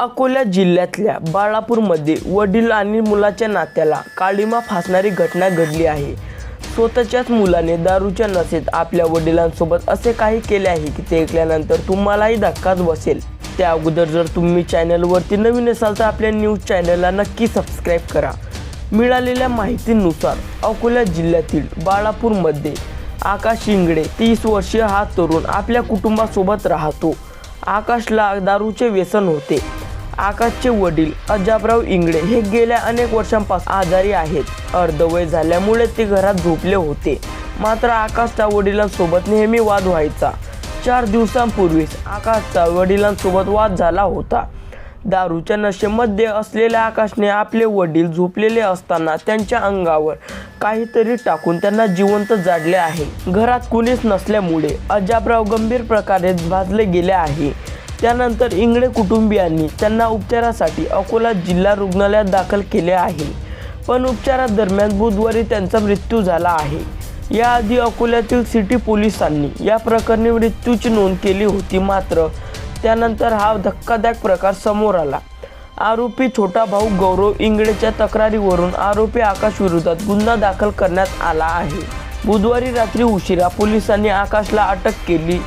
अकोला जिल्ह्यातल्या बाळापूरमध्ये वडील आणि मुलाच्या नात्याला काळिमा फासणारी घटना घडली आहे। स्वतःच्याच मुलाने दारूच्या नशेत आपल्या वडिलांसोबत असे काही केले आहे की ते ऐकल्यानंतर तुम्हालाही धक्काच बसेल। त्या अगोदर जर तुम्ही चॅनलवरती नवीन असाल तर आपल्या न्यूज चॅनलला नक्की सबस्क्राइब करा। मिळालेल्या माहितीनुसार अकोला जिल्ह्यातील बाळापूरमध्ये आकाश इंगळे 30 वर्षीय हा तरुण आपल्या कुटुंबासोबत राहतो। आकाशला दारूचे व्यसन होते। आकाशचे वडील अजाबराव इंगळे हे गेल्या अनेक वर्षांपासून आजारी आहेत। अर्धवय झाल्यामुळे ते घरात झोपले होते। मात्र आकाशचा वडिलांसोबत नेहमी वाद व्हायचा। 4 दिवसांपूर्वीच आकाशचा वडिलांसोबत वाद झाला होता। दारूच्या नशेमध्ये असलेल्या आकाशने आपले वडील झोपलेले असताना त्यांच्या अंगावर काहीतरी टाकून त्यांना जिवंत जाळले आहे। घरात कुणीच नसल्यामुळे अजाबराव गंभीर प्रकारे भाजले गेले आहे। त्यानंतर इंगळे कुटुंबियांनी त्यांना उपचारासाठी अकोला जिल्हा रुग्णालयात दाखल केले आहे, पण उपचारादरम्यान बुधवारी त्यांचा मृत्यू झाला आहे। याआधी अकोल्यातील सिटी पोलिसांनी या प्रकरणी मृत्यूची नोंद केली होती, मात्र त्यानंतर हा धक्कादायक प्रकार समोर आला। आरोपी छोटा भाऊ गौरव इंगळेच्या तक्रारीवरून आरोपी आकाश विरोधात गुन्हा दाखल करण्यात आला आहे। बुधवारी रात्री उशिरा पोलिसांनी आकाशला अटक केली